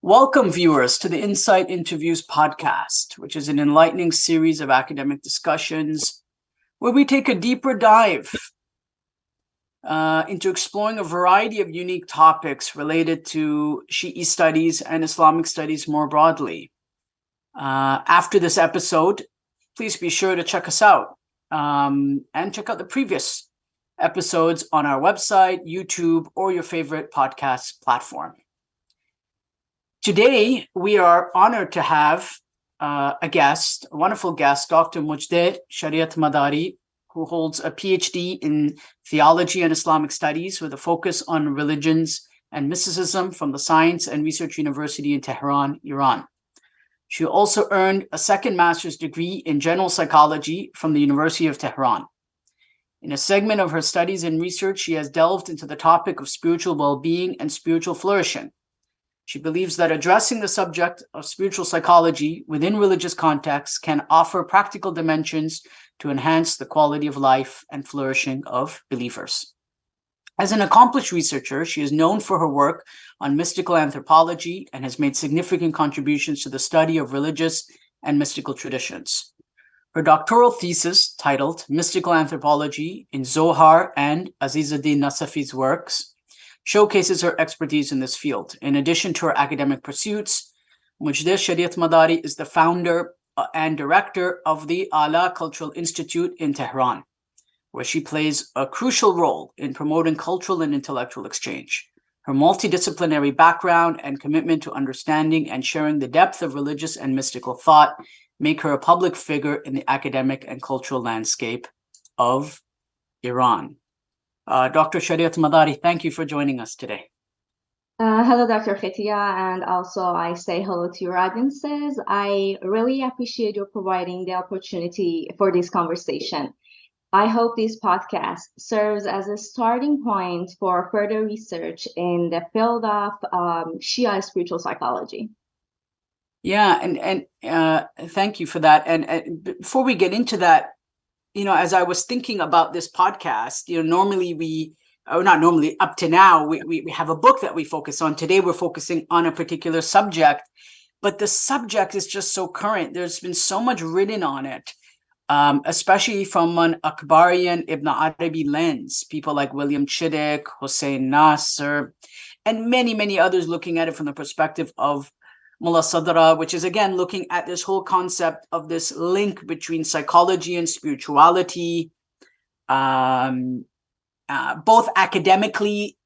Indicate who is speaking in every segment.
Speaker 1: Welcome, viewers, to the Insight Interviews podcast, which is an enlightening series of academic discussions where we take a deeper dive into exploring a variety of unique topics related to Shi'i studies and Islamic studies more broadly. After this episode, please be sure to check us out and check out the previous episodes on our website, YouTube, or your favorite podcast platform. Today, we are honored to have a wonderful guest, Dr. Mojdeh Shariatmadari, who holds a PhD in theology and Islamic studies with a focus on religions and mysticism from the Science and Research University in Tehran, Iran. She also earned a second master's degree in general psychology from the University of Tehran. In a segment of her studies and research, she has delved into the topic of spiritual well-being and spiritual flourishing. She believes that addressing the subject of spiritual psychology within religious contexts can offer practical dimensions to enhance the quality of life and flourishing of believers. As an accomplished researcher, she is known for her work on mystical anthropology and has made significant contributions to the study of religious and mystical traditions. Her doctoral thesis, titled Mystical Anthropology in Zohar and Azizuddin Nasafi's Works, showcases her expertise in this field. In addition to her academic pursuits, Mojdeh Shariatmadari is the founder and director of the Alaa Cultural Institute in Tehran, where she plays a crucial role in promoting cultural and intellectual exchange. Her multidisciplinary background and commitment to understanding and sharing the depth of religious and mystical thought make her a public figure in the academic and cultural landscape of Iran. Dr. Shariatmadari, thank you for joining us today.
Speaker 2: Hello, Dr. Khetia, and also I say hello to your audiences. I really appreciate you providing the opportunity for this conversation. I hope this podcast serves as a starting point for further research in the field of Shia spiritual psychology.
Speaker 1: Yeah, and thank you for that. And before we get into that, as I was thinking about this podcast, normally up to now, we have a book that we focus on. Today, we're focusing on a particular subject, but the subject is just so current. There's been so much written on it, especially from an Akbarian Ibn Arabi lens, people like William Chittick, Hussein Nasr, and many, many others looking at it from the perspective of Mullah Sadra, which is again looking at this whole concept of this link between psychology and spirituality, both academically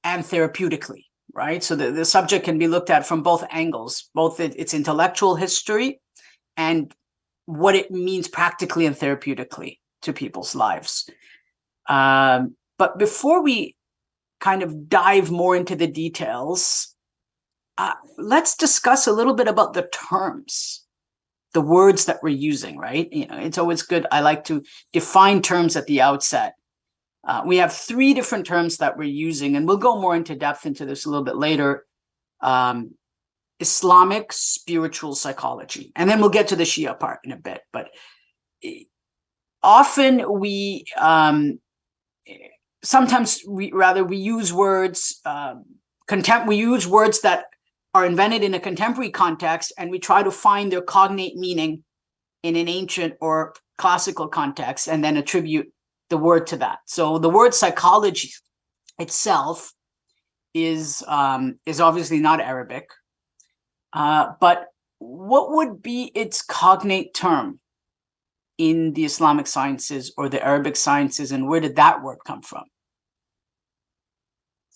Speaker 1: and therapeutically, right? So the subject can be looked at from both angles, both its intellectual history and what it means practically and therapeutically to people's lives. But before we kind of dive more into the details, let's discuss a little bit about the terms, the words that we're using, right? It's always good. I like to define terms at the outset. We have three different terms that we're using, and we'll go more into depth into this a little bit later. Islamic spiritual psychology, and then we'll get to the Shia part in a bit. But often sometimes we use words, we use words that are invented in a contemporary context, and we try to find their cognate meaning in an ancient or classical context and then attribute the word to that. So the word psychology itself is obviously not Arabic, but what would be its cognate term in the Islamic sciences or the Arabic sciences, and where did that word come from?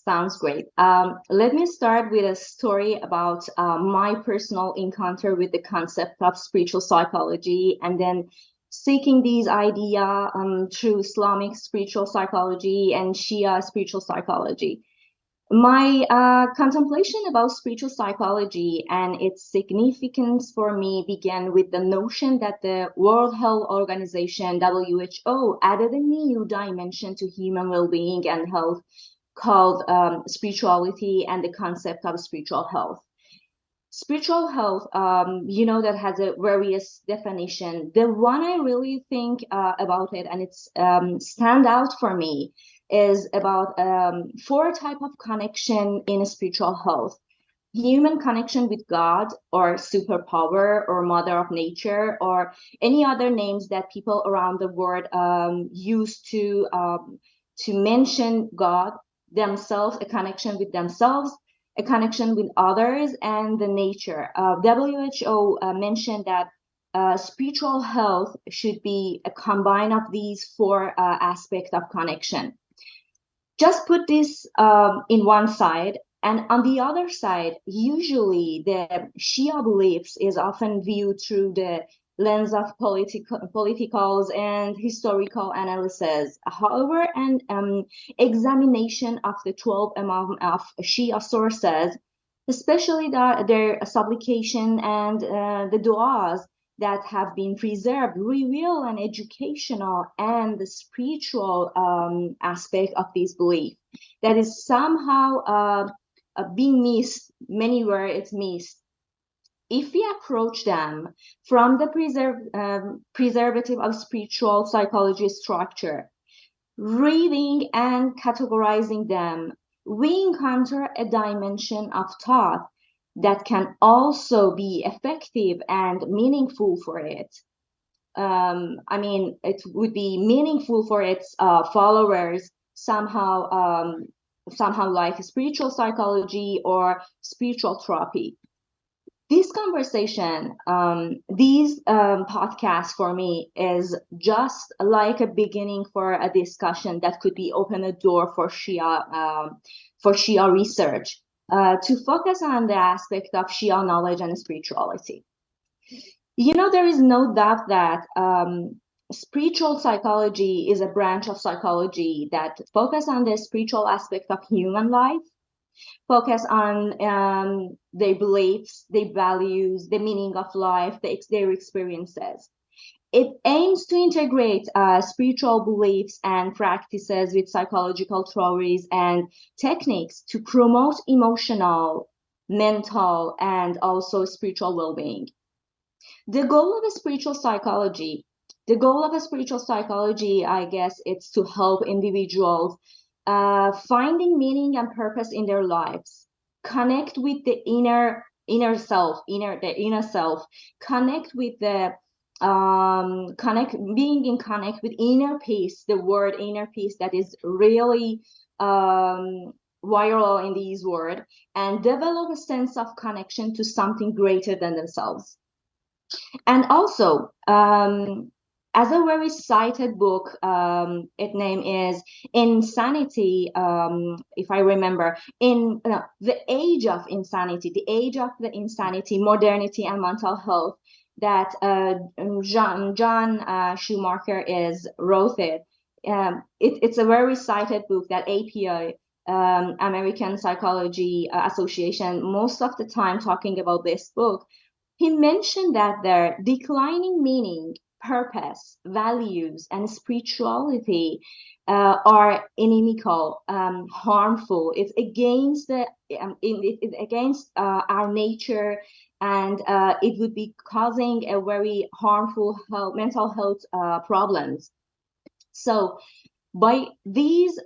Speaker 2: Sounds great. Let me start with a story about my personal encounter with the concept of spiritual psychology, and then seeking these ideas through Islamic spiritual psychology and Shia spiritual psychology. My contemplation about spiritual psychology and its significance for me began with the notion that the World Health Organization, WHO, added a new dimension to human well-being and health called spirituality and the concept of spiritual health. Spiritual health, that has a various definition. The one I really think about it, and it's stand out for me, is about four type of connection in spiritual health. human connection with God or superpower or mother of nature or any other names that people around the world use to mention God, themselves, a connection with themselves, a connection with others, and the nature. WHO mentioned that spiritual health should be a combine of these four aspects of connection. Just put this in one side, and on the other side, usually the Shia beliefs is often viewed through the lens of politicals and historical analysis. However, an examination of the 12 Imam of Shia sources, especially their supplication and the du'as that have been preserved, reveal an educational and the spiritual aspect of this belief that is somehow being missed, many where it's missed. If we approach them from the preservative of spiritual psychology structure, reading and categorizing them, we encounter a dimension of thought that can also be effective and meaningful for it. I mean, it would be meaningful for its followers somehow like spiritual psychology or spiritual therapy. This conversation, these podcasts for me is just like a beginning for a discussion that could be open a door for Shia research to focus on the aspect of Shia knowledge and spirituality. You know, there is no doubt that spiritual psychology is a branch of psychology that focus on the spiritual aspect of human life, focus on their beliefs, their values, the meaning of life, their experiences. It aims to integrate spiritual beliefs and practices with psychological theories and techniques to promote emotional, mental, and also spiritual well-being. The goal of a spiritual psychology, I guess, it's to help individuals finding meaning and purpose in their lives, connect with the inner self, connect with the being in connect with inner peace, the word inner peace that is really viral in these words, and develop a sense of connection to something greater than themselves. And also, as a very cited book, its name is Insanity, if I remember, The Age of Insanity, Modernity and Mental Health, that John Schumaker wrote it. It's a very cited book that APA, American Psychology Association, most of the time talking about this book. He mentioned that their declining meaning, purpose, values, and spirituality are inimical, harmful. It's against our nature, and it would be causing a very harmful mental health problems. So, by these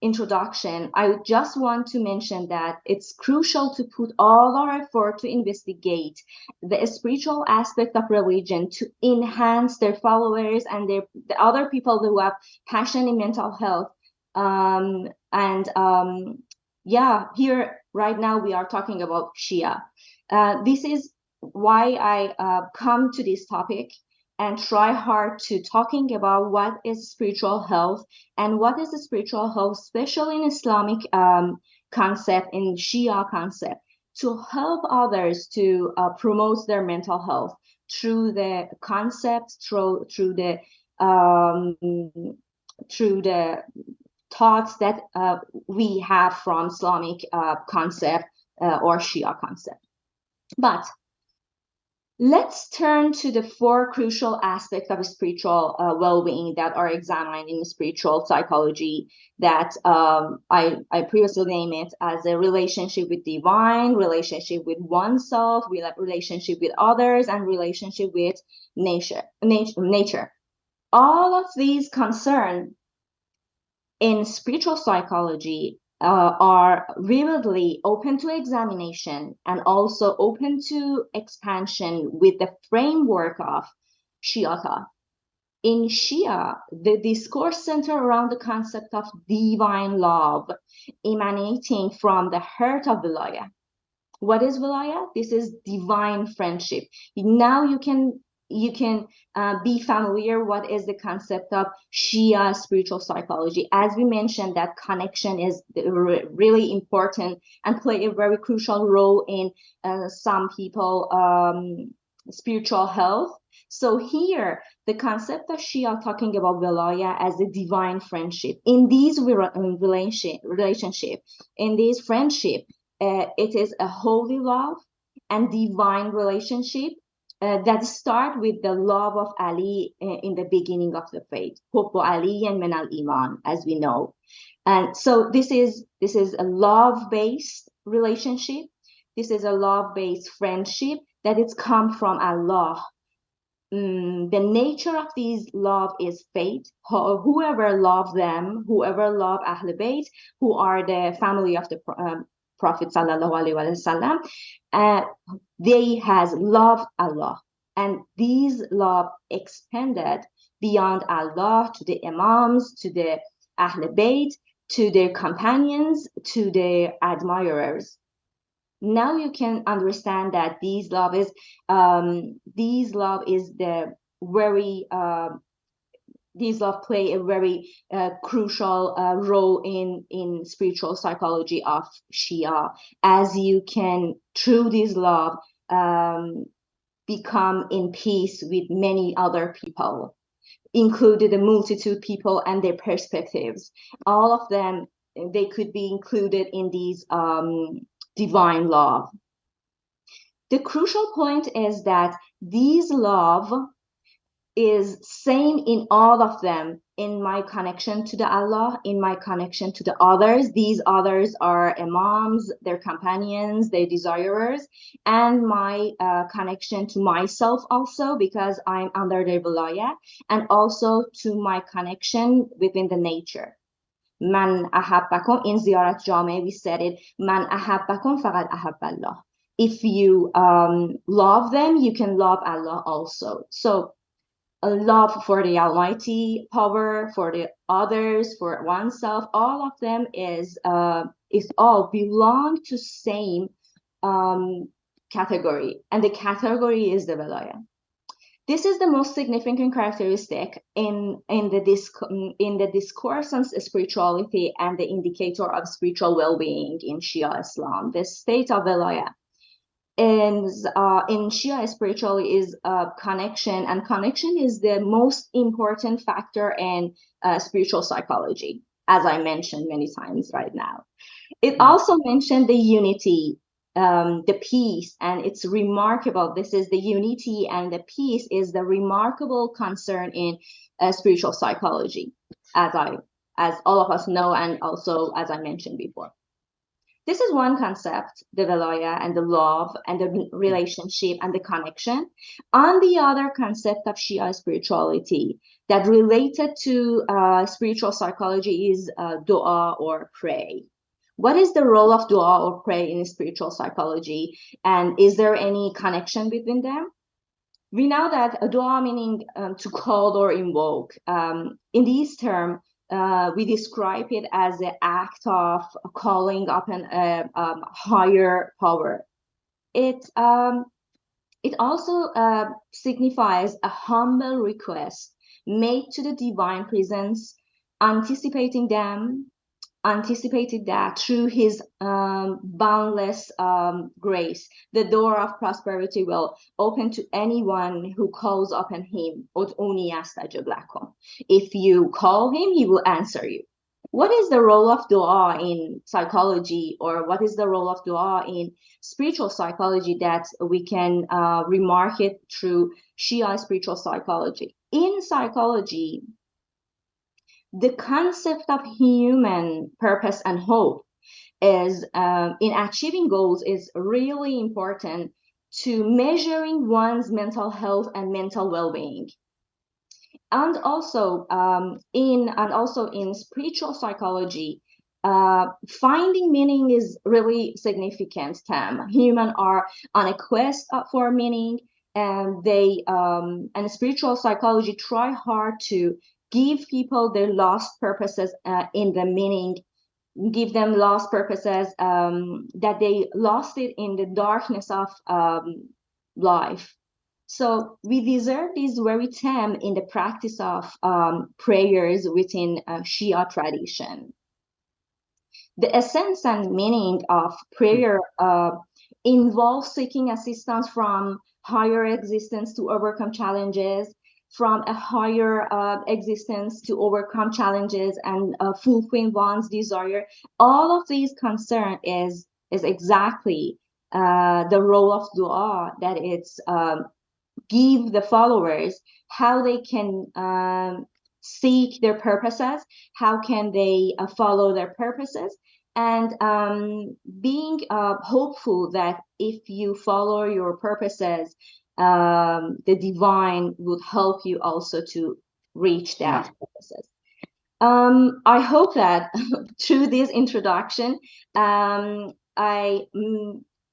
Speaker 2: introduction, I just want to mention that it's crucial to put all our effort to investigate the spiritual aspect of religion to enhance their followers and the other people who have passion in mental health. Yeah, here right now we are talking about Shia. This is why I come to this topic and try hard to talking about what is spiritual health and what is the spiritual health, especially in Islamic concept, in Shia concept, to help others to promote their mental health through the concepts, through the thoughts that we have from Islamic concept or Shia concept. But let's turn to the four crucial aspects of spiritual well-being that are examined in spiritual psychology that I previously named it as a relationship with divine, relationship with oneself, relationship with others, and relationship with nature. All of these concern in spiritual psychology are vividly open to examination and also open to expansion with the framework of Shia thought. In Shia, the discourse centers around the concept of divine love emanating from the heart of Wilāya. What is Wilāya? This is divine friendship. Now you can be familiar what is the concept of Shia spiritual psychology. As we mentioned, that connection is really important and play a very crucial role in some people spiritual health. So here, the concept of Shia talking about Wilāya as a divine friendship. In these relationship, in this friendship, it is a holy love and divine relationship that start with the love of Alī in the beginning of the faith. ḥubbu Alī and min al-īmān, as we know. And so this is a love-based relationship. This is a love-based friendship that it's come from Allah. The nature of these love is faith. Whoever love them, whoever love Ahl Bayt, who are the family of the Prophet sallallahu alaihi wasallam, they has loved Allah, and these love expanded beyond Allah to the Imams, to the Ahl Bayt, to their companions, to their admirers. Now you can understand that these love is the very these love play a very crucial role in spiritual psychology of Shia, as you can through this love become in peace with many other people, included a multitude people and their perspectives. All of them, they could be included in these divine love. The crucial point is that these love is same in all of them. In my connection to the Allah, in my connection to the others, these others are Imams, their companions, their desirers, and my connection to myself also, because I'm under their Wilāya, and also to my connection within the nature. Man ahabbakum, in Ziyarat Jāmiʿa we said it, man ahabbakum faqad ahabballah. If you love them, you can love Allah also. So a love for the Almighty power, for the others, for oneself, all of them is all belong to same category, and the category is the Wilāya. This is the most significant characteristic in the discourse on spirituality and the indicator of spiritual well-being in Shia Islam, the state of Wilāya. And in Shia spirituality is connection, and connection is the most important factor in spiritual psychology, as I mentioned many times right now. It also mentioned the unity, the peace, and it's remarkable. This is the unity and the peace is the remarkable concern in spiritual psychology, as all of us know, and also as I mentioned before. This is one concept, the Wilāya and the love and the relationship and the connection. On the other concept of Shia spirituality that related to spiritual psychology is du'a or pray. What is the role of du'a or pray in spiritual psychology, and is there any connection between them? We know that du'a meaning to call or invoke. In these terms, we describe it as the act of calling upon a higher power. It also signifies a humble request made to the divine presence, anticipating that through his boundless grace, the door of prosperity will open to anyone who calls upon him. If you call him, he will answer you. What is the role of dua in psychology, or what is the role of dua in spiritual psychology that we can remark it through Shia spiritual psychology? In psychology, the concept of human purpose and hope is in achieving goals is really important to measuring one's mental health and mental well-being. And also in spiritual psychology, finding meaning is really significant term. Humans are on a quest for meaning, and they and spiritual psychology try hard to give people their lost purposes in the meaning, give them lost purposes that they lost it in the darkness of life. So we deserve this very term in the practice of prayers within Shia tradition. The essence and meaning of prayer involves seeking assistance from higher existence to overcome challenges, from a higher existence to overcome challenges and fulfill one's desire. All of these concern is exactly the role of du'a, that it's give the followers how they can seek their purposes, how can they follow their purposes, and being hopeful that if you follow your purposes, the divine would help you also to reach that purposes. I hope that through this introduction, I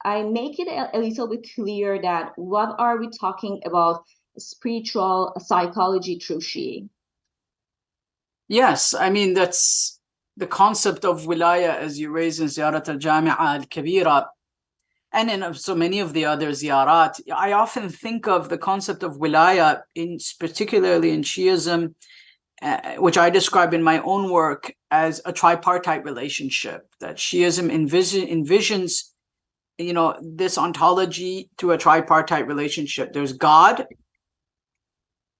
Speaker 2: make it a little bit clear that what are we talking about spiritual psychology through Shi'i.
Speaker 1: Yes, I mean, that's the concept of Wilāya, as you raise in Ziyarat al-Jāmiʿa, al-Kabīra, and in so many of the other ziyarat. I often think of the concept of Wilāya, particularly in Shi'ism, which I describe in my own work as a tripartite relationship, that Shi'ism envisions, you know, this ontology through a tripartite relationship. There's God,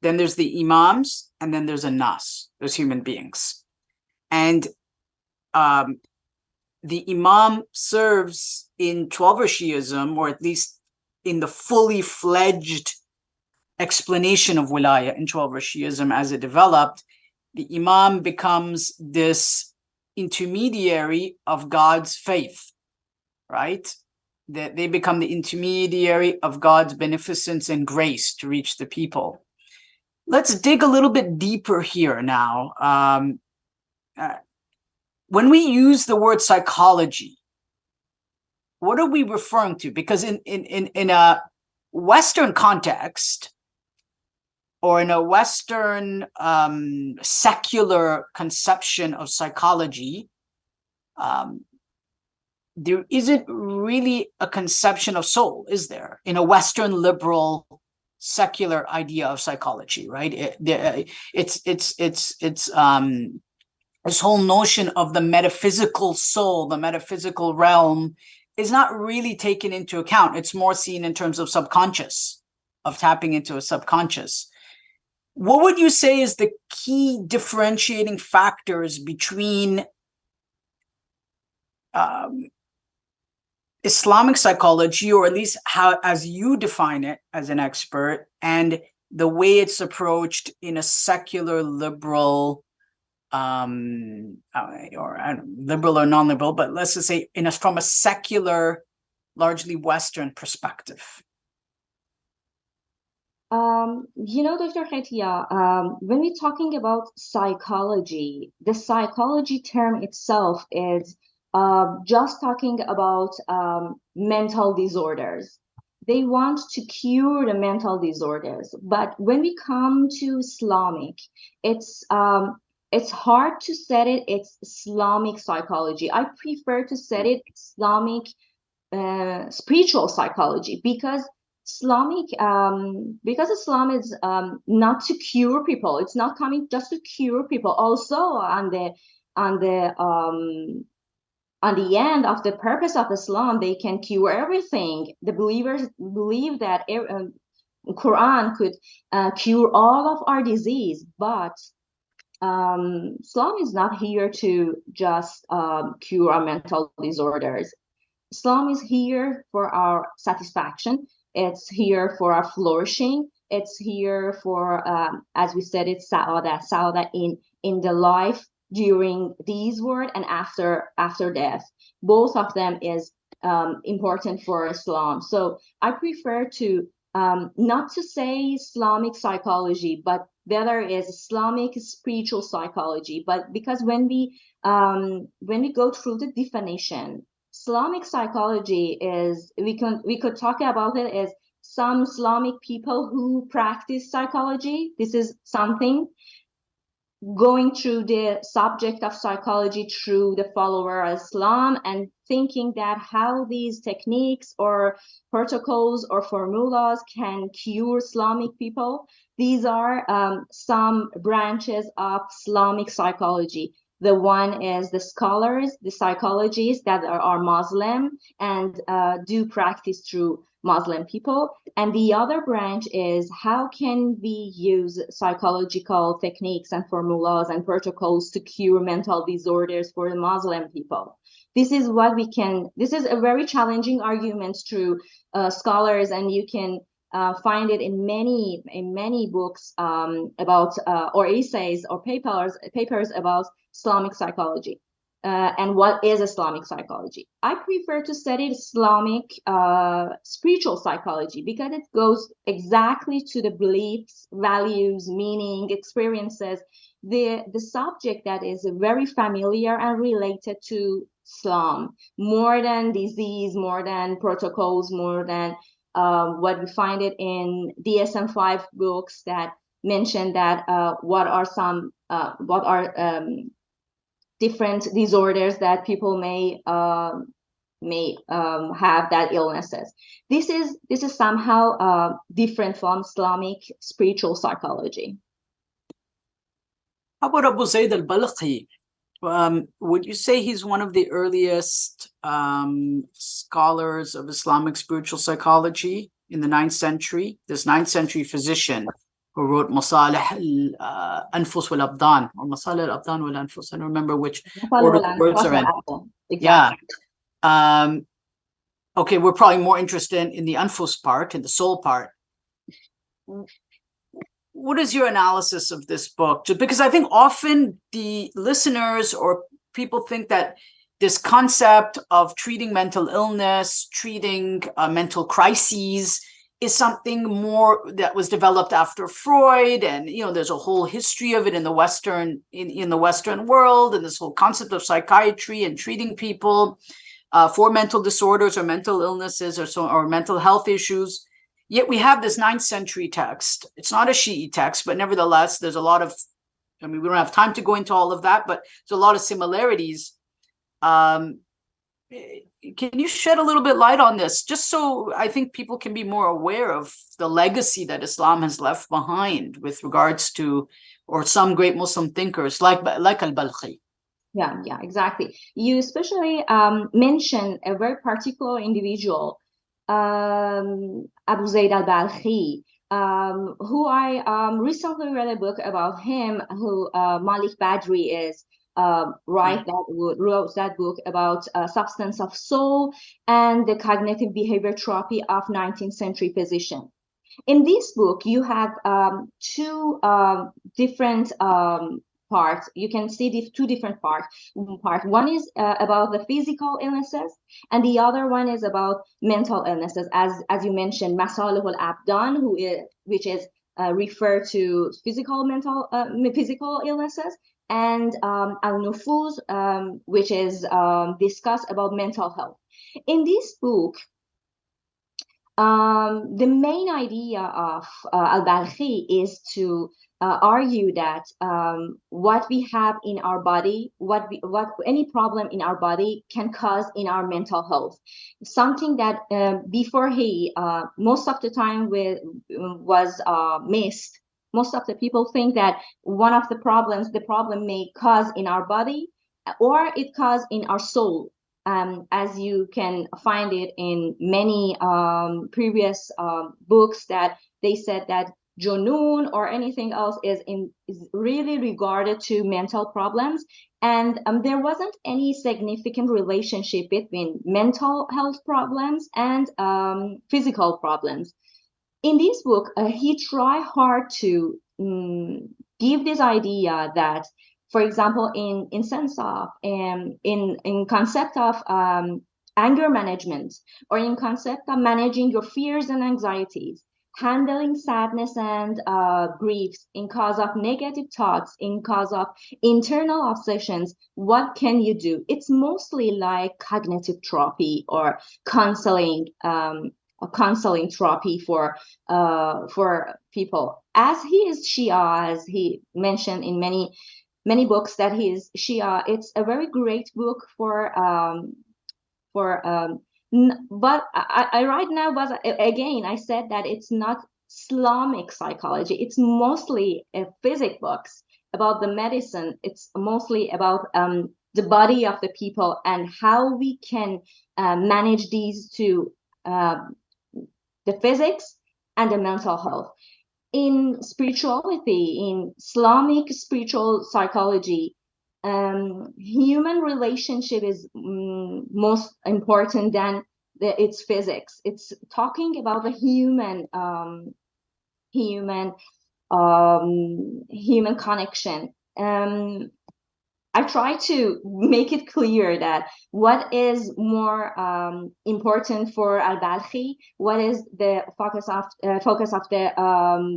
Speaker 1: then there's the imams, and then there's a nas, there's human beings. And the imam serves in Twelver Shīʿism, or at least in the fully fledged explanation of Wilāya in Twelver Shīʿism as it developed, the imam becomes this intermediary of God's faith, right? That they become the intermediary of God's beneficence and grace to reach the people. Let's dig a little bit deeper here now. When we use the word psychology, what are we referring to? Because in a Western context, or in a Western secular conception of psychology, there isn't really a conception of soul, is there? In a Western liberal secular idea of psychology, right? It's this whole notion of the metaphysical soul, the metaphysical realm, is not really taken into account. It's more seen in terms of subconscious, of tapping into a subconscious. What would you say is the key differentiating factors between Islamic psychology, or at least how, as you define it as an expert, and the way it's approached in a secular liberal, liberal or non-liberal, but let's just say from a secular, largely Western perspective?
Speaker 2: You know, Dr. Khetia, when we're talking about psychology, the psychology term itself is just talking about mental disorders. They want to cure the mental disorders. But when we come to Islamic, it's hard to set it, it's Islamic psychology. I prefer to set it Islamic spiritual psychology, because Islam is not to cure people. It's not coming just to cure people. Also, on the end of the purpose of Islam, they can cure everything. The believers believe that Quran could cure all of our disease, but Islam is not here to just cure our mental disorders. Islam is here for our satisfaction. It's here for our flourishing. It's here for, as we said, it's saʿāda in the life during these world and after death. Both of them is important for Islam. So I prefer to not to say Islamic psychology, but whether it's Islamic spiritual psychology. But because when we go through the definition, Islamic psychology is, we could talk about it as some Islamic people who practice psychology. This is something going through the subject of psychology through the follower of Islam and thinking that how these techniques or protocols or formulas can cure Islamic people. These are some branches of Islamic psychology. The one is the scholars, the psychologists that are Muslim and do practice through Muslim people. And the other branch is how can we use psychological techniques and formulas and protocols to cure mental disorders for the Muslim people. This is what we can, this is a very challenging argument through scholars, and you can find it in many books about or essays or papers about Islamic psychology and what is Islamic psychology. I prefer to study Islamic spiritual psychology because it goes exactly to the beliefs, values, meaning, experiences, the subject that is very familiar and related to Islam, more than disease, more than protocols, more than what we find it in DSM-5 books that mention that what are different disorders that people may have that illnesses. This is somehow different from Islamic spiritual psychology.
Speaker 1: How about Abu Zayd al-Balkhī? Would you say he's one of the earliest scholars of Islamic spiritual psychology in the 9th century? This 9th century physician who wrote Masalih al-Anfus wal-Abdan, or Masalih al-Abdan wal-Anfus. I don't remember which order the words are in.
Speaker 2: Exactly.
Speaker 1: Yeah. Okay, we're probably more interested in the Anfus part, in the soul part. What is your analysis of this book? Because I think often the listeners or people think that this concept of treating mental illness, treating mental crises is something more that was developed after Freud, and there's a whole history of it in the Western in the Western world, and this whole concept of psychiatry and treating people for mental disorders or mental illnesses or mental health issues. Yet we have this 9th century text. It's not a Shi'i text, but nevertheless, there's a lot of, I mean, we don't have time to go into all of that, but there's a lot of similarities. Can you shed a little bit light on this, just so I think people can be more aware of the legacy that Islam has left behind with regards to, or some great Muslim thinkers like al-Balkhī?
Speaker 2: Yeah, exactly. You especially mentioned a very particular individual, Abu Zayd al-Balkhī, who I recently read a book about him, who Malik Badri is, wrote that book about substance of soul and the cognitive behavior therapy of 19th century physician. In this book, you have two different parts. You can see the two different parts. One is about the physical illnesses, and the other one is about mental illnesses, as you mentioned, Masalih al-Abdan, which is referred to physical illnesses, and al-Nufuz, which is discussed about mental health. In this book, the main idea of al-Balkhī is to argue that what we have in our body, what any problem in our body can cause in our mental health. Something that before he most of the time was missed. Most of the people think that one of the problem may cause in our body, or it cause in our soul. As you can find it in many previous books, that they said that Junun or anything else is really regarded to mental problems, and there wasn't any significant relationship between mental health problems and physical problems. In this book, he tried hard to give this idea that, for example, in sense of in concept of anger management, or in concept of managing your fears and anxieties, handling sadness and griefs, in cause of negative thoughts, in cause of internal obsessions. What can you do? It's mostly like cognitive therapy or counseling, a counseling therapy for people. As he is Shia, as he mentioned in many books that he is Shia, it's a very great book for but I right now, but again, I said that it's not Islamic psychology. It's mostly physics books about the medicine. It's mostly about the body of the people and how we can manage these two, the physics and the mental health. In spirituality, in Islamic spiritual psychology, human relationship is most important than its physics. It's talking about the human connection. I try to make it clear that what is more important for al-Balkhī, what is the focus of the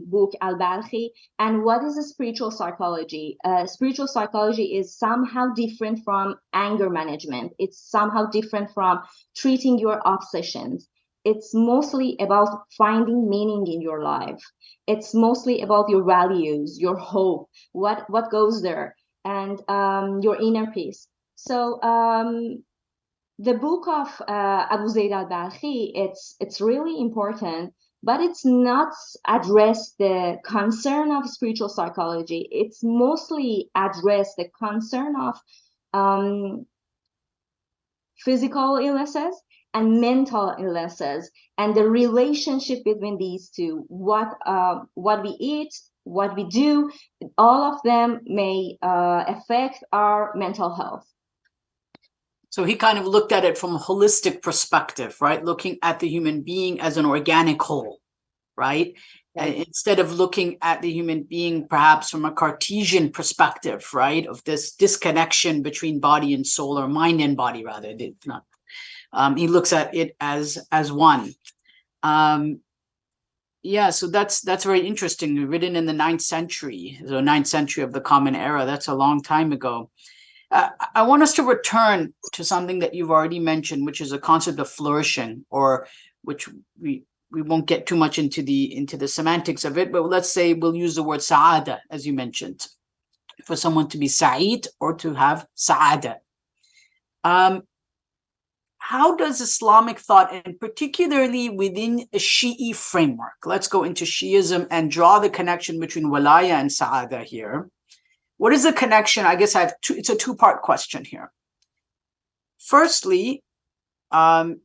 Speaker 2: book al-Balkhī, and what is the spiritual psychology. Spiritual psychology is somehow different from anger management. It's somehow different from treating your obsessions. It's mostly about finding meaning in your life. It's mostly about your values, your hope, what goes there, and your inner peace. So the book of Abu Zayd al-Balkhī, it's really important, but it's not addressed the concern of spiritual psychology. It's mostly addressed the concern of physical illnesses and mental illnesses, and the relationship between these two. What we eat, what we do, all of them may affect our mental health.
Speaker 1: So he kind of looked at it from a holistic perspective, right? Looking at the human being as an organic whole, right? Instead of looking at the human being perhaps from a Cartesian perspective, right? Of this disconnection between body and soul, or mind and body, rather. Not. He looks at it as one. Yeah, so that's very interesting. Written in the 9th century, so 9th century of the Common Era. That's a long time ago. I want us to return to something that you've already mentioned, which is a concept of flourishing, or which we won't get too much into the semantics of it, but let's say we'll use the word saʿāda, as you mentioned, for someone to be sa'id or to have saʿāda. How does Islamic thought, and particularly within a Shi'i framework, let's go into Shi'ism and draw the connection between Wilāya and saʿāda here. What is the connection? I guess it's a two-part question here. Firstly, how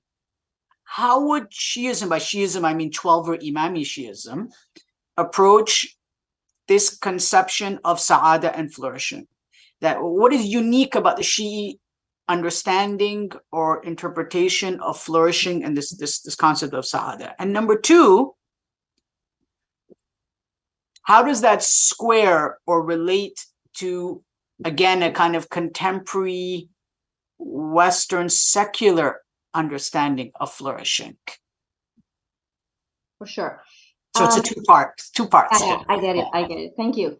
Speaker 1: would Shi'ism, by Shi'ism I mean Twelver Imami Shi'ism, approach this conception of saʿāda and flourishing? That what is unique about the Shi'i understanding or interpretation of flourishing and this concept of saʿāda? And number two, how does that square or relate to, again, a kind of contemporary Western secular understanding of flourishing?
Speaker 2: For sure.
Speaker 1: So it's a two parts.
Speaker 2: I get it. Thank you.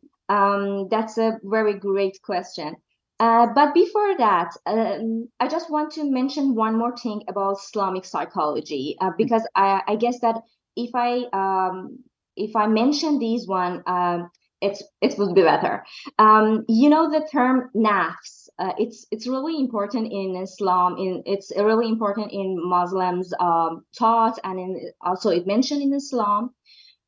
Speaker 2: That's a very great question. But before that, I just want to mention one more thing about Islamic psychology, because I guess that if I mention these one, it would be better. You know, the term nafs, it's really important in Islam. It's really important in Muslims' thought, and also it mentioned in Islam,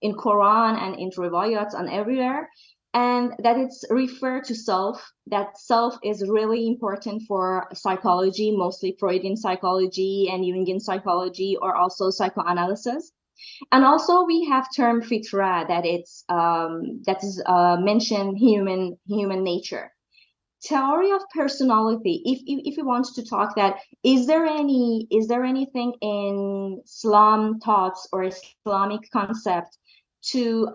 Speaker 2: in Quran and in riwayats and everywhere. And that it's referred to self, that self is really important for psychology, mostly Freudian psychology and Jungian psychology, or also psychoanalysis. And also we have term fitra, that is mentioned human nature. Theory of personality, if you want to talk that, is there anything in Islam thoughts or Islamic concept to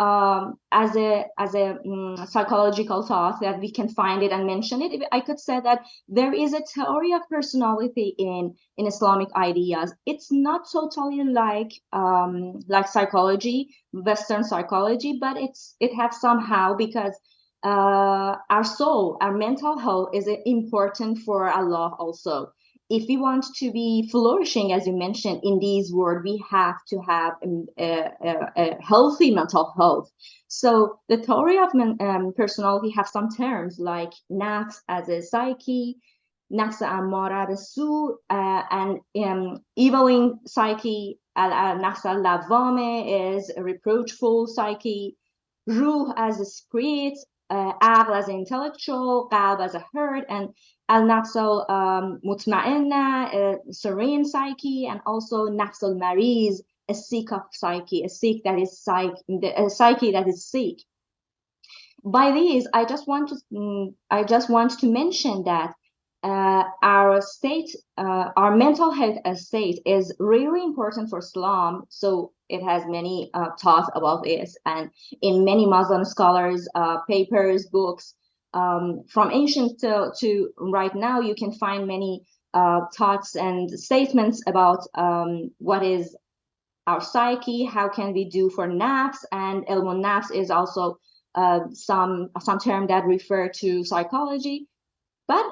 Speaker 2: as a psychological thought that we can find it and mention it, I could say that there is a theory of personality in Islamic ideas. It's not totally like psychology, Western psychology, but it has somehow, because our soul, our mental health is important for Allah also. If we want to be flourishing, as you mentioned, in these words, we have to have a healthy mental health. So the theory of personality have some terms like nafs as a psyche, nafs ammara bisu, and eviling psyche, nafs al-lawwame is a reproachful psyche, ruh as a spirit, aql as an intellectual, qalb as a heart, and al-nafs al-mutma'inna, serene psyche, and also nafs al-mariz, a sick of psyche, a psyche that is sick. By these, I just want to mention that our state, our mental health state is really important for Islam. So it has many thoughts about this, and in many Muslim scholars' papers, books, from ancient to right now, you can find many thoughts and statements about what is our psyche, how can we do for nafs, and ilmun nafs is also some term that refer to psychology. But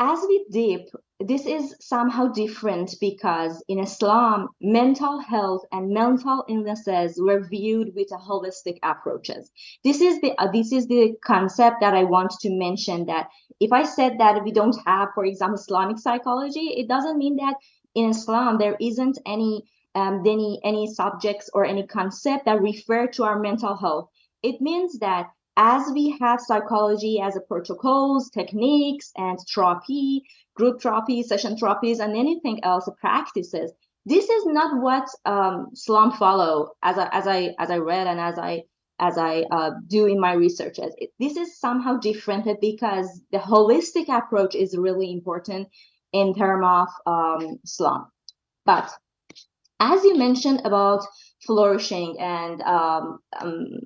Speaker 2: as we dip, this is somehow different, because in Islam, mental health and mental illnesses were viewed with a holistic approaches. This is the concept that I want to mention, that if I said that we don't have, for example, Islamic psychology, it doesn't mean that in Islam there isn't any subjects or any concept that refer to our mental health. It means that as we have psychology as a protocols, techniques, and therapy, group therapy, session therapies, and anything else practices, this is not what Islam follow, as I read and as I do in my researches. This is somehow different, because the holistic approach is really important in terms of Islam. But as you mentioned about flourishing, and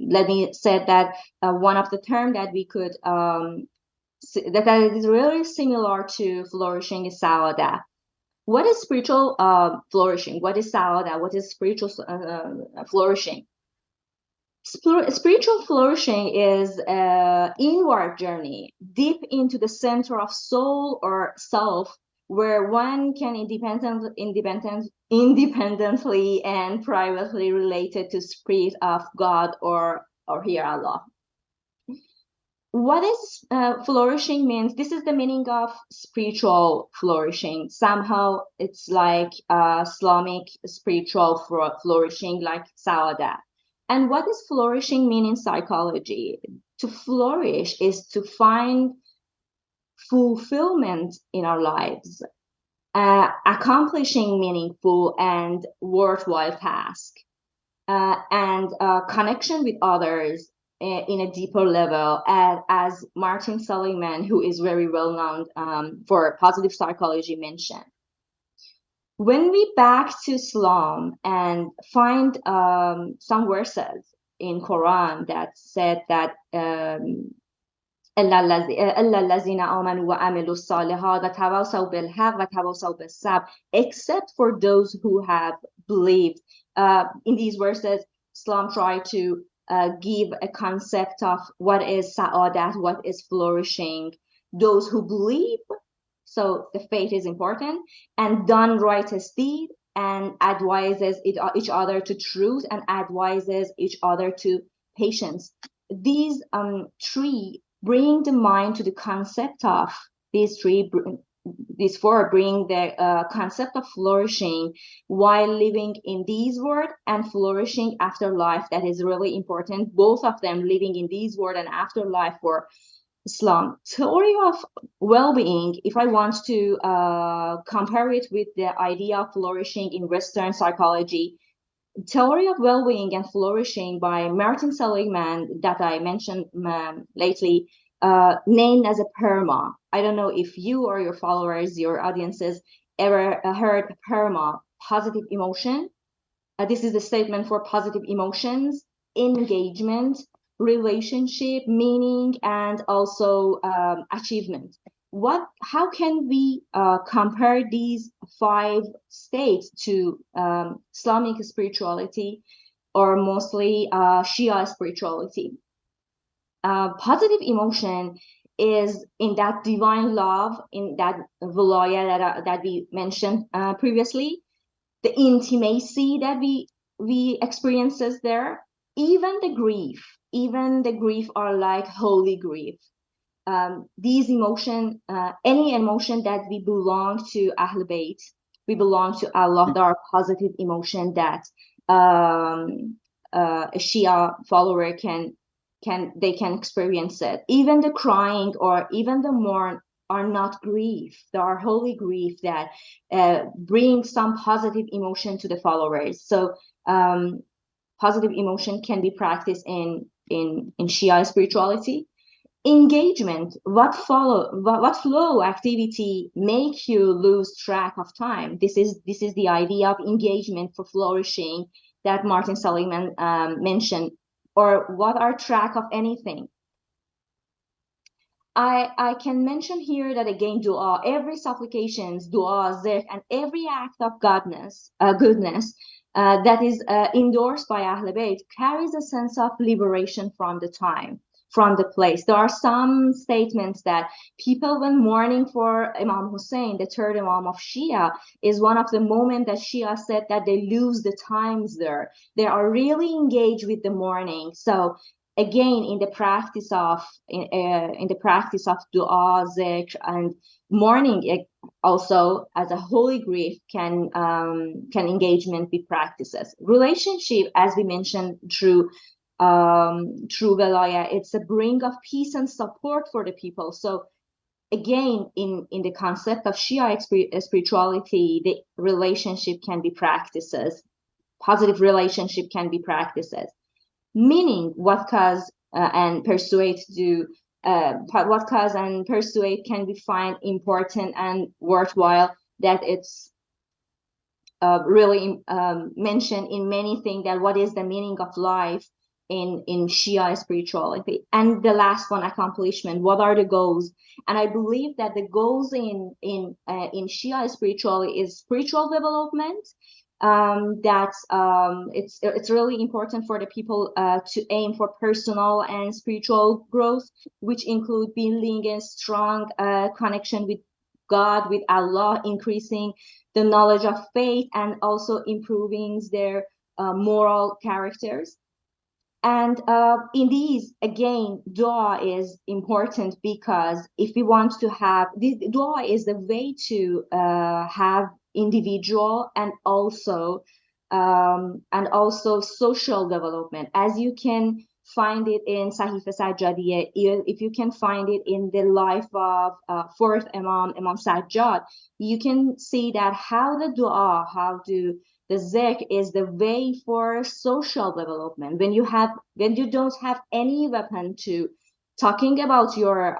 Speaker 2: let me say that one of the terms that we could that is really similar to flourishing is saʿāda. What is spiritual flourishing? What is saʿāda? What is spiritual flourishing? Spiritual flourishing is an inward journey deep into the center of soul or self, where one can independently and privately related to spirit of God or here Allah. What is flourishing means? This is the meaning of spiritual flourishing. Somehow it's like Islamic spiritual flourishing, like saʿāda. And what does flourishing mean in psychology? To flourish is to find fulfillment in our lives, accomplishing meaningful and worthwhile tasks, and connection with others in a deeper level, as Martin Seligman, who is very well known for positive psychology, mentioned. When we back to Islam and find some verses in Quran that said that except for those who have believed. In these verses, Islam tried to give a concept of what is saʿāda, what is flourishing. Those who believe, so the faith is important, and done righteous deed, and advises each other to truth, and advises each other to patience. These three bring the mind to the concept of these four bring the concept of flourishing while living in this world, and flourishing after life. That is really important. Both of them, living in this world and afterlife, for Islam. Theory of well-being, if I want to compare it with the idea of flourishing in Western psychology, theory of well-being and flourishing by Martin Seligman that I mentioned lately, named as a PERMA. I don't know if you or your followers, your audiences, ever heard PERMA, positive emotion. This is the statement for positive emotions. engagement, relationship, meaning, and also achievement. How can we compare these 5 states to Islamic spirituality, or mostly Shia spirituality? Positive emotion is in that divine love, in that Wilāya that we mentioned previously, the intimacy that we experiences there, even the grief are like holy grief. These emotion, any emotion that we belong to Ahl Bayt, we belong to Allah, there are positive emotion that a Shia follower can experience it. Even the crying or even the mourn are not grief. They are holy grief that bring some positive emotion to the followers. So positive emotion can be practiced in Shia spirituality. Engagement, what flow activity make you lose track of time? This is the idea of engagement for flourishing that Martin Seligman mentioned. Or what are track of anything? I can mention here that again, du'a, every supplications, du'a, zikr, and every act of goodness that is endorsed by Ahl Bayt carries a sense of liberation from the time, from the place. There are some statements that people, when mourning for Imam Husayn, the 3rd Imam of Shia, is one of the moments that Shia said that they lose the times there. They are really engaged with the mourning. So again, in the practice of du'a, zikr, and mourning, also as a holy grief can engagement be practices. Relationship, as we mentioned, through Wilāya, it's a bring of peace and support for the people. So again, in the concept of Shia spirituality, the relationship can be practices. Positive relationship can be practices. Meaning, what cause and persuade can be find important and worthwhile, that it's really mentioned in many things, that what is the meaning of life in Shia spirituality. And the last one, accomplishment, what are the goals? And I believe that the goals in Shia spirituality is spiritual development. It's really important for the people to aim for personal and spiritual growth, which include building a strong connection with God, with Allah, increasing the knowledge of faith, and also improving their moral characters. And in these, again, dua is important, because if we want to have this, dua is the way to have individual and also social development, as you can find it in Sahifa Sajjadiyya. If you can find it in the life of 4th Imam Sajjad, you can see that how the dua, the zikr is the way for social development. When you don't have any weapon to talking about your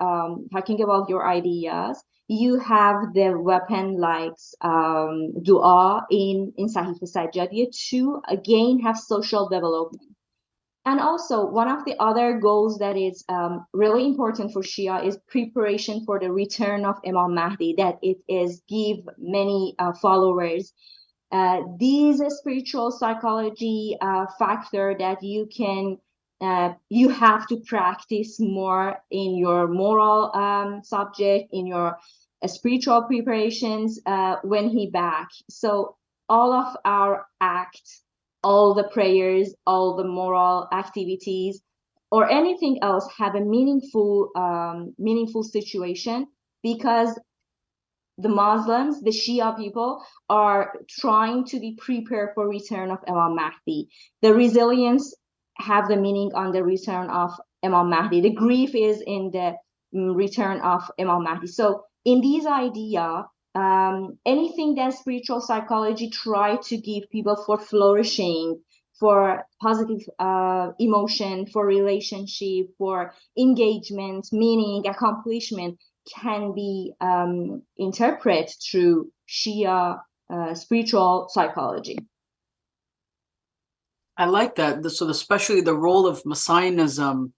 Speaker 2: ideas, you have the weapon like dua in Sahifa Sajjadiyya to again have social development. And also, one of the other goals that is really important for Shia is preparation for the return of Imam Mahdi, that it is give many followers these spiritual psychology factor that you have to practice more in your moral subject, in your spiritual preparations when he back. So all of our acts, all the prayers, all the moral activities, or anything else have a meaningful situation, because the Muslims, the Shia people, are trying to be prepared for return of Imam Mahdi. The resilience have the meaning on the return of Imam Mahdi. The grief is in the return of Imam Mahdi. So in these idea, anything that spiritual psychology try to give people for flourishing, for positive emotion, for relationship, for engagement, meaning, accomplishment, can be interpreted through Shia spiritual psychology.
Speaker 1: I like that. So especially the role of messianism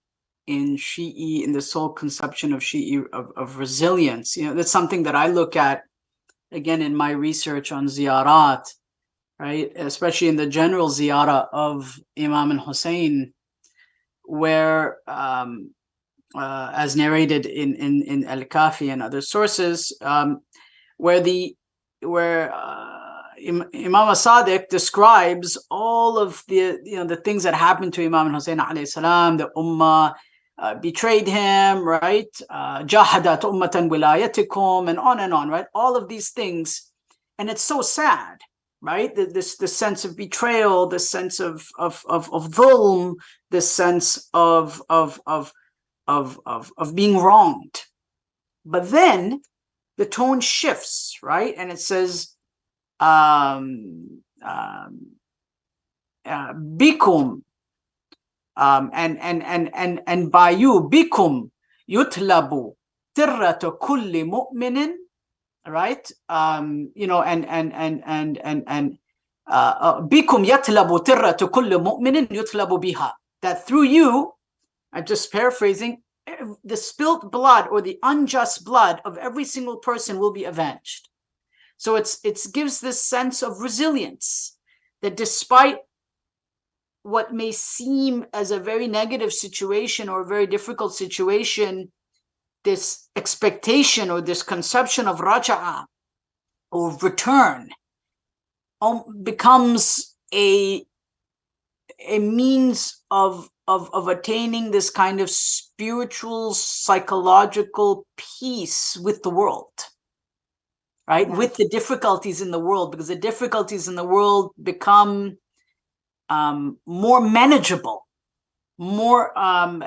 Speaker 1: in Shi'i, in this whole conception of Shi'i, of resilience. You know, that's something that I look at again in my research on ziyarat, right? Especially in the general ziyara of Imam and Husayn, where as narrated in al-Kafi and other sources, where Imam Sadiq describes all of the things that happened to Imam Husayn alayhi salam. The ummah betrayed him, right? Jahadat ummatan wilayatikum, and on, right? All of these things, and it's so sad, right? This sense of betrayal, this sense of dhulm, this sense of being wronged. But then the tone shifts, right? And it says, bikum, and by you, bikum yutlabu tirratu kulli mu'minin, right? You know, bikum yatlabu tirratu kulli mu'minin yutlabu biha, that through you, I'm just paraphrasing, the spilt blood or the unjust blood of every single person will be avenged. So it gives this sense of resilience, that despite what may seem as a very negative situation or a very difficult situation, this expectation or this conception of raja'ah, or return, becomes a means of attaining this kind of spiritual, psychological peace with the world, right? Yeah. With the difficulties in the world, because the difficulties in the world become more manageable, more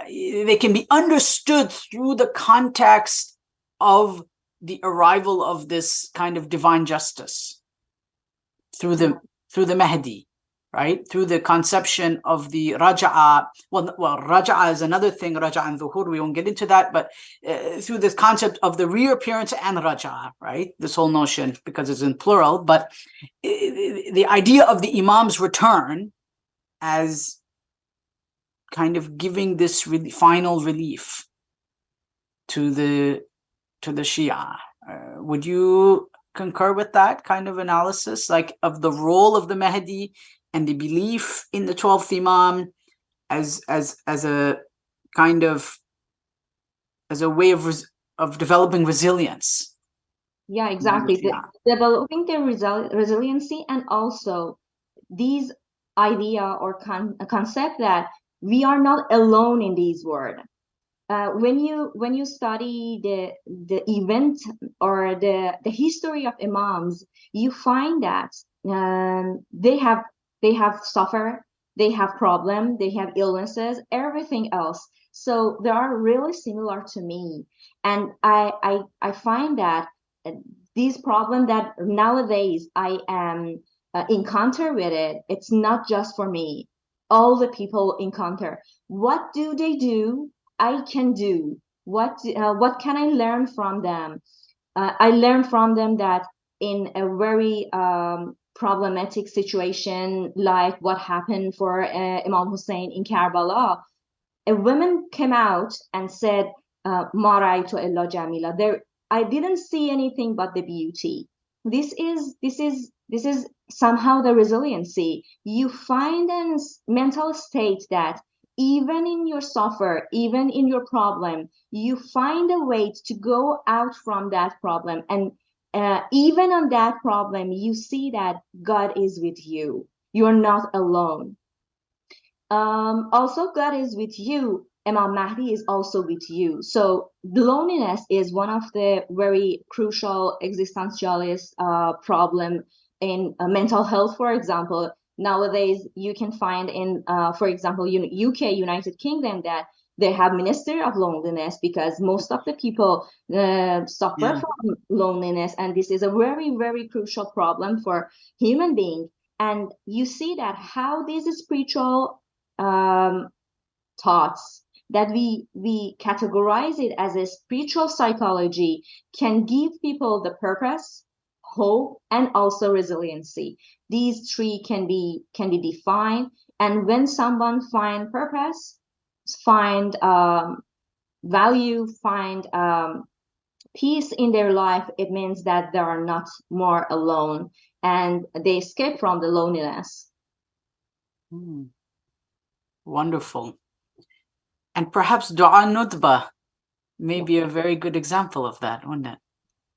Speaker 1: they can be understood through the context of the arrival of this kind of divine justice through the Mahdi, right? Through the conception of the raja'ah. Well, raja'ah is another thing, raja'ah and dhuhur, we won't get into that, but through this concept of the reappearance and raja'ah, right? This whole notion, because it's in plural, but the idea of the Imam's return as kind of giving this final relief to the Shia. Would you concur with that kind of analysis, like of the role of the Mahdi and the belief in the 12th Imam as a kind of, as a way of developing resilience?
Speaker 2: Yeah, exactly. Developing the resiliency, and also these idea or concept that we are not alone in these words. When you study the event or the history of Imams, you find that they have suffered, they have problems, they have illnesses, everything else. So they are really similar to me, and I find that these problems that nowadays I am encounter with it, it's not just for me. All the people encounter. What do they do? I can do. What can I learn from them? I learned from them that in a very problematic situation, like what happened for Imam Husayn in Karbala, a woman came out and said, "Ma ra'aytu illa jamila." There, I didn't see anything but the beauty. This is somehow the resiliency. You find a mental state that even in your suffer, even in your problem, you find a way to go out from that problem. And even on that problem, you see that God is with you. You're not alone. Also, God is with you. Imam Mahdi is also with you. So loneliness is one of the very crucial existentialist problem in mental health. For example, nowadays you can find in, for example, UK, United Kingdom, that they have Ministry of Loneliness, because most of the people suffer from loneliness, and this is a very, very crucial problem for human beings. And you see that how these spiritual thoughts that we categorize it as a spiritual psychology can give people the purpose, hope, and also resiliency. These three can be defined And when someone find purpose, find value, find peace in their life, it means that they are not more alone and they escape from the loneliness.
Speaker 1: Wonderful. And perhaps du'a nutba may be a very good example of that, wouldn't it?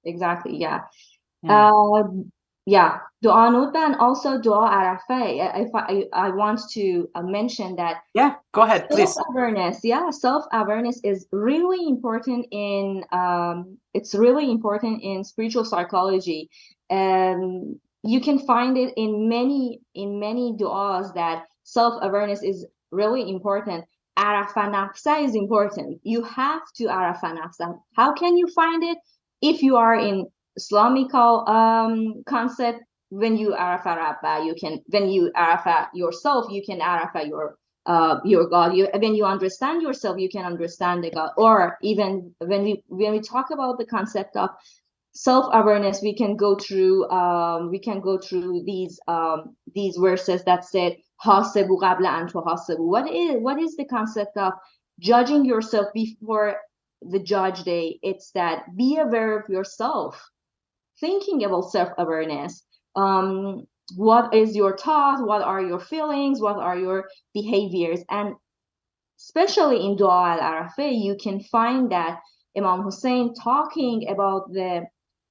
Speaker 2: Exactly, yeah.
Speaker 1: Yeah.
Speaker 2: Yeah, du'a nutba and also du'a arafah. If I want to mention that.
Speaker 1: Yeah, go ahead, please.
Speaker 2: Self-awareness, yeah, self-awareness is really important in it's really important in spiritual psychology. You can find it in many du'as that self-awareness is really important. Arafa nafsa is important. You have to arafa nafsa. How can you find it? If you are in Islamical concept, when you arafa rabba, you can, when you arafa yourself, you can arafa your God. When you understand yourself, you can understand the God. Or even when we talk about the concept of self-awareness, we can go through these verses that said hasebu qabla an tuhasabu. What is the concept of judging yourself before the judge day? It's that be aware of yourself. Thinking about self-awareness, what is your thought, what are your feelings, what are your behaviors? And especially in Du'a al-Arafah, you can find that Imam Husayn talking about the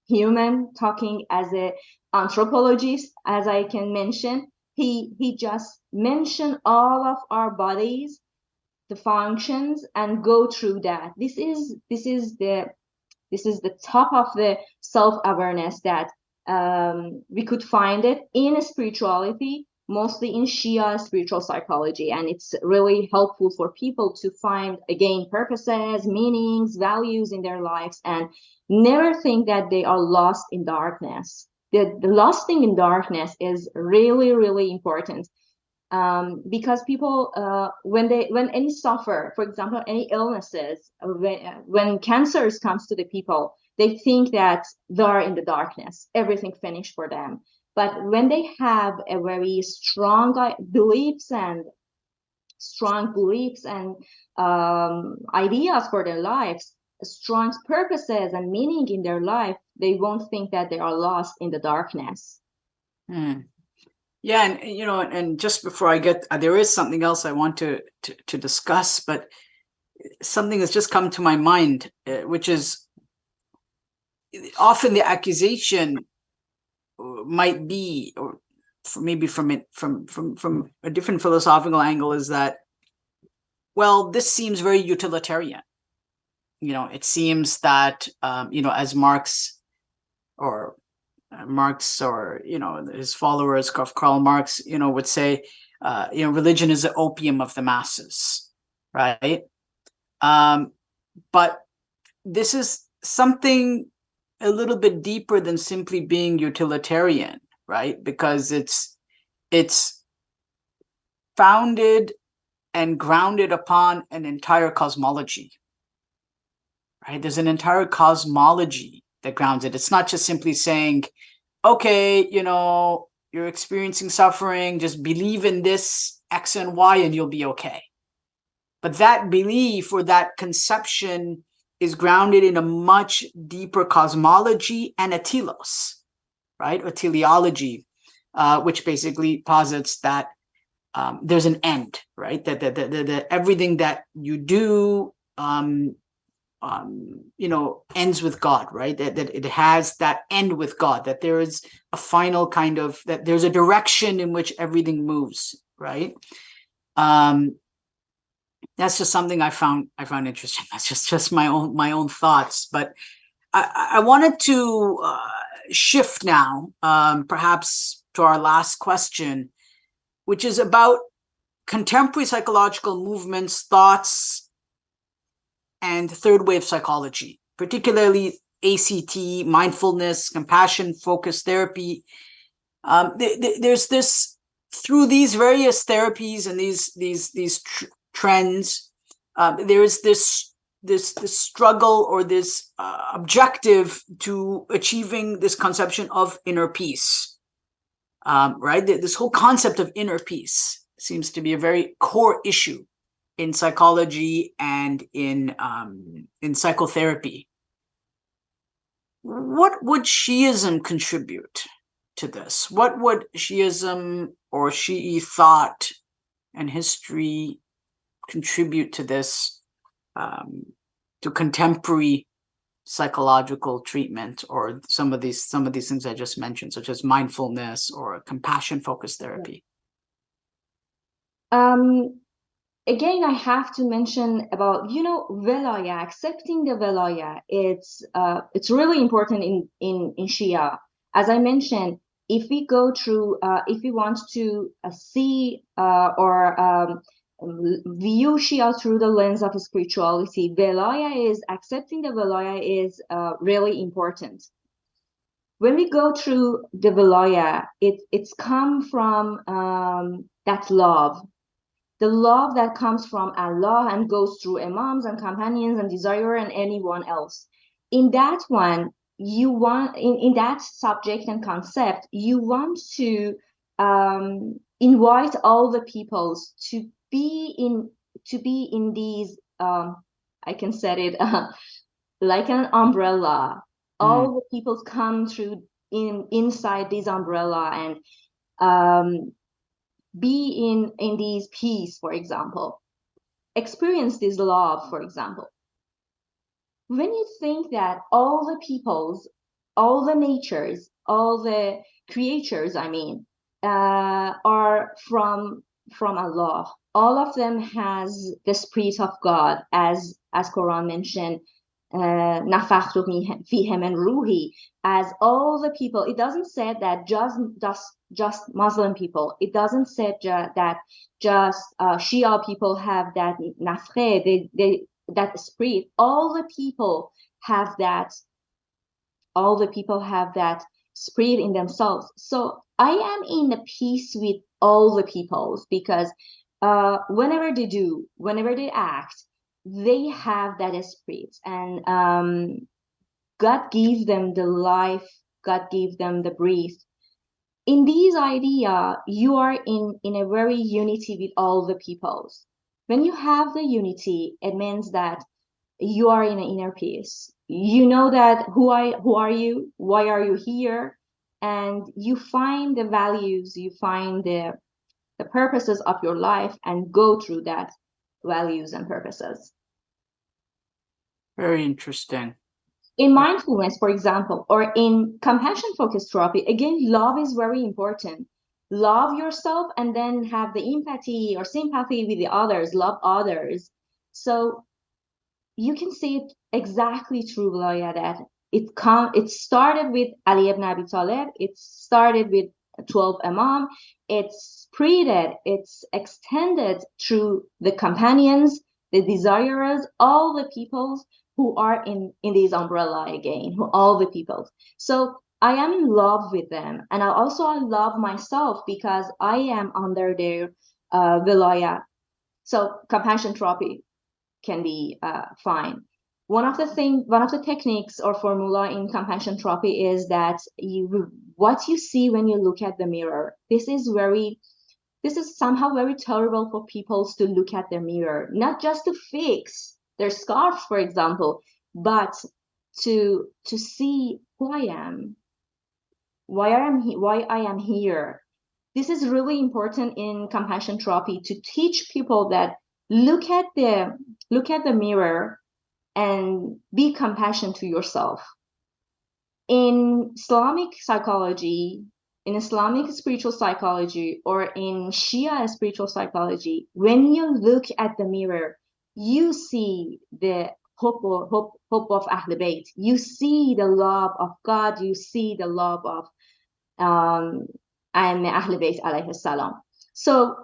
Speaker 2: human, talking as an anthropologist, as I can mention, he just mentioned all of our bodies, the functions, and go through that. This is the top of the self-awareness that we could find it in spirituality, mostly in Shia spiritual psychology. And it's really helpful for people to find, again, purposes, meanings, values in their lives, and never think that they are lost in darkness. The lost thing in darkness is really, really important. Because people, when any suffer, for example, any illnesses, when cancers comes to the people, they think that they are in the darkness, everything finished for them. But when they have a very strong beliefs and ideas for their lives, strong purposes and meaning in their life, they won't think that they are lost in the darkness.
Speaker 1: Yeah, and you know, and just before I get, there is something else I want to discuss, but something has just come to my mind, which is often the accusation might be, or maybe from a different philosophical angle, is that, well, this seems very utilitarian. You know, it seems that you know, as Marx, or you know, his followers, Karl Marx, you know, would say, you know, religion is the opium of the masses, right? But this is something a little bit deeper than simply being utilitarian, right? Because it's founded and grounded upon an entire cosmology, right? There's an entire cosmology that grounds it. It's not just simply saying, okay, you know, you're experiencing suffering, just believe in this X and Y and you'll be okay. But that belief, or that conception, is grounded in a much deeper cosmology and a telos, right? Or teleology, which basically posits that there's an end, right? That everything that you do, you know, ends with God, right? That it has that end with God, that there is a final kind of, that there's a direction in which everything moves, right? That's just something I found interesting. That's just my own thoughts. But I wanted to shift now, perhaps to our last question, which is about contemporary psychological movements, thoughts, and third wave psychology, particularly ACT, mindfulness, compassion, focused therapy. There's this, through these various therapies and these trends, there is this struggle, or this objective to achieving this conception of inner peace, right? This whole concept of inner peace, seems to be a very core issue in psychology and in psychotherapy. What would Shi'ism contribute to this? What would Shi'ism or Shi'i thought and history contribute to this, to contemporary psychological treatment, or some of these things I just mentioned, such as mindfulness or compassion-focused therapy?
Speaker 2: Again, I have to mention about, Wilāya, accepting the Wilāya. It's really important in Shia. As I mentioned, if we go through, if we want to see or view Shia through the lens of spirituality, accepting the Wilāya is really important. When we go through the Wilāya, it's come from that love. The love that comes from Allah and goes through imams and companions and desire and anyone else. In that one, you want, in that subject and concept, you want to invite all the peoples to be in these, I can say it like an umbrella. All the peoples come through inside this umbrella and be in these peace, for example, experience this love, for example. When you think that all the peoples, all the natures, all the creatures, are from Allah, all of them has the spirit of God, as Quran mentioned, نفخت فيه من روحي, as all the people. It doesn't say that just Muslim people. It doesn't say that just Shia people have that nafkhe, that spirit. All the people have that. All the people have that spirit in themselves. So I am in a peace with all the peoples, because whenever they do, whenever they act, they have that spirit, and God gives them the life, God gives them the breath. In these idea, you are in a very unity with all the peoples. When you have the unity, it means that you are in an inner peace. You know that who are you, why are you here, and you find the values, you find the purposes of your life, and go through that values and purposes.
Speaker 1: Very interesting.
Speaker 2: In mindfulness, for example, or in compassion-focused therapy, again, love is very important. Love yourself and then have the empathy or sympathy with the others, love others. So you can see it exactly through Wilāya, that it started with Ali ibn Abi Talib, it started with 12 Imam, it's spreaded, it's extended through the companions, the desirers, all the peoples who are in this umbrella again, all the peoples. So I am in love with them, and I love myself because I am under their Wilāya. So compassion therapy can be fine. One of the techniques or formula in compassion therapy is that what you see when you look at the mirror. This is somehow very terrible for people to look at the mirror, not just to fix their scarves, for example, but to see who I am, why I am here. This is really important in compassion therapy, to teach people that look at the mirror and be compassionate to yourself. In Islamic psychology, in Islamic spiritual psychology, or in Shia spiritual psychology, when you look at the mirror, you see the ḥubbu of Ahl Bayt. You see the love of God. You see the love of Ahl Bayt alayhi salam. So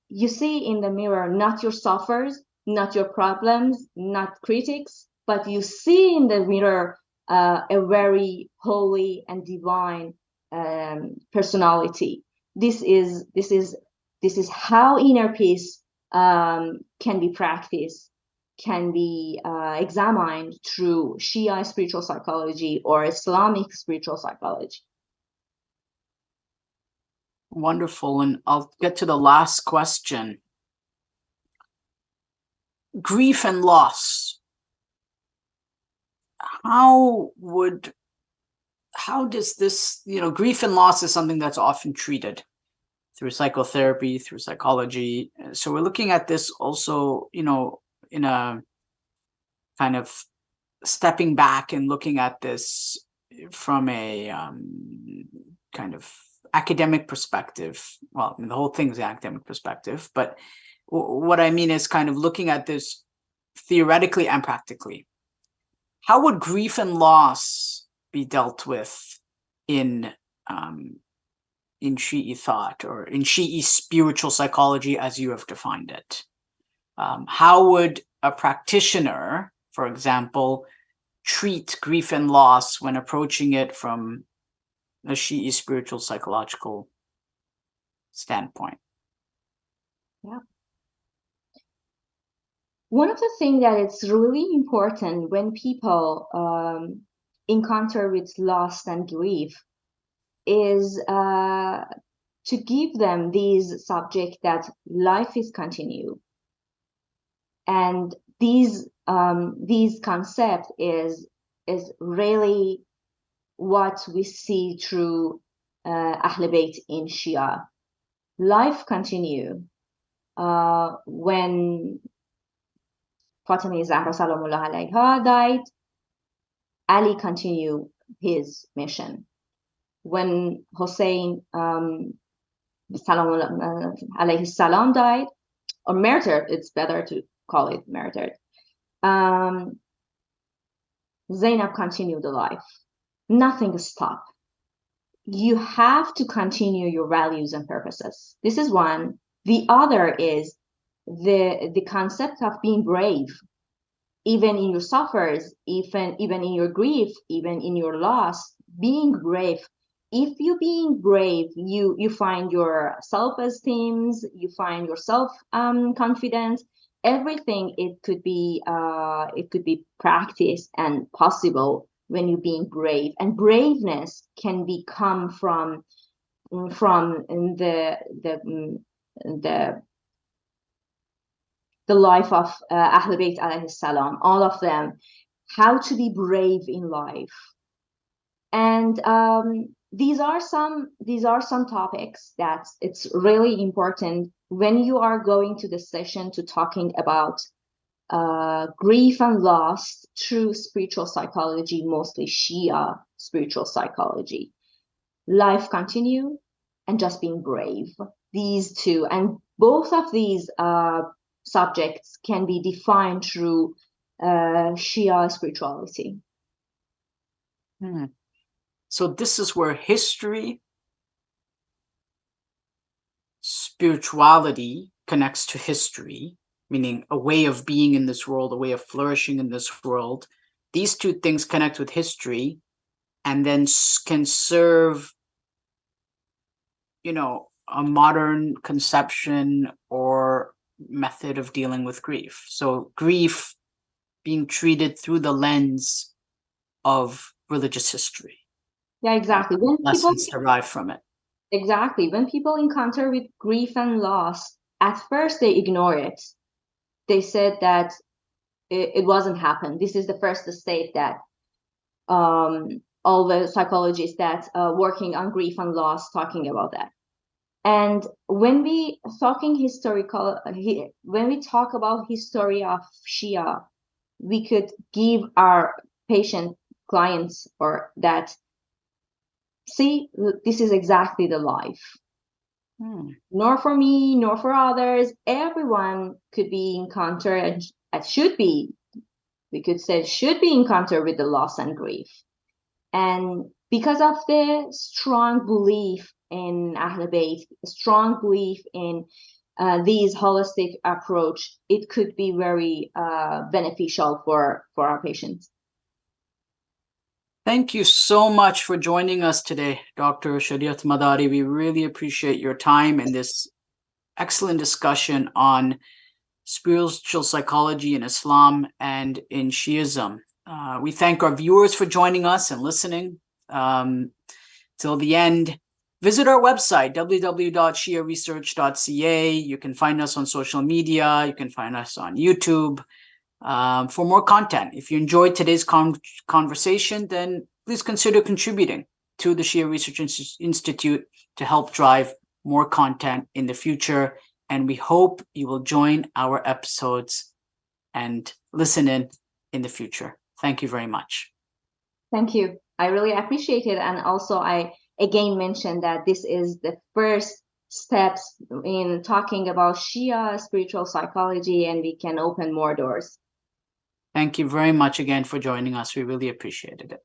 Speaker 2: you see in the mirror not your suffers, not your problems, not critics, but you see in the mirror a very holy and divine personality. This is how inner peace can be practiced, can be examined through Shia spiritual psychology or Islamic spiritual psychology.
Speaker 1: Wonderful. And I'll get to the last question. Grief and loss. How does this, grief and loss is something that's often treated through psychotherapy, through psychology. So we're looking at this also, in a kind of stepping back and looking at this from a kind of academic perspective. Well, I mean, the whole thing is an academic perspective, but what I mean is kind of looking at this theoretically and practically. How would grief and loss be dealt with in Shi'i thought, or in Shi'i spiritual psychology as you have defined it? How would a practitioner, for example, treat grief and loss when approaching it from a Shi'i spiritual psychological standpoint?
Speaker 2: Yeah. One of the things that it's really important when people encounter with loss and grief is to give them these subject that life is continue, and these concept is really what we see through Ahl Bayt in Shia. Life continue. When Fatima Zahra Salamullah alayha died, Ali continued his mission. When Hussein alayhi salam died, or martyred, it's better to call it martyred, Zainab continued the life. Nothing stopped. You have to continue your values and purposes. This is one. The other is the concept of being brave, even in your suffers, even in your grief, even in your loss. Being brave. If you being brave, you find your self-esteem, you find your self-confidence. Everything it could be practiced and possible when you're being brave. And braveness can come from the life of Ahl Bayt alayhi salam, all of them, how to be brave in life. And these are some topics that it's really important when you are going to the session to talking about grief and loss through spiritual psychology, mostly Shia spiritual psychology. Life continue and just being brave. These two, and both of these subjects can be defined through Shia spirituality.
Speaker 1: So this is where history, spirituality connects to history, meaning a way of being in this world, a way of flourishing in this world. These two things connect with history and then can serve, a modern conception or method of dealing with grief. So grief being treated through the lens of religious history.
Speaker 2: Yeah, exactly. When
Speaker 1: lessons derive from it.
Speaker 2: Exactly. When people encounter with grief and loss, at first they ignore it. They said that it wasn't happen. This is the first state that all the psychologists that working on grief and loss talking about that. And when we talk about history of Shia, we could give our patient clients or that, see, this is exactly the life. Nor for me, nor for others. Everyone could be encountered, and should be, we could say, should be encountered with the loss and grief. And because of the strong belief in Ahl Bayt, strong belief in these holistic approach, it could be very beneficial for our patients.
Speaker 1: Thank you so much for joining us today, Dr. Shariatmadari. We really appreciate your time and this excellent discussion on spiritual psychology in Islam and in Shi'ism. We thank our viewers for joining us and listening till the end. visit our website, www.shiaresearch.ca. You can find us on social media. You can find us on YouTube for more content. If you enjoyed today's conversation, then please consider contributing to the Shia Research Institute to help drive more content in the future. And we hope you will join our episodes and listen in the future. Thank you very much.
Speaker 2: Thank you. I really appreciate it. And also, I again mentioned that this is the first steps in talking about Shia spiritual psychology, and we can open more doors.
Speaker 1: Thank you very much again for joining us. We really appreciated it.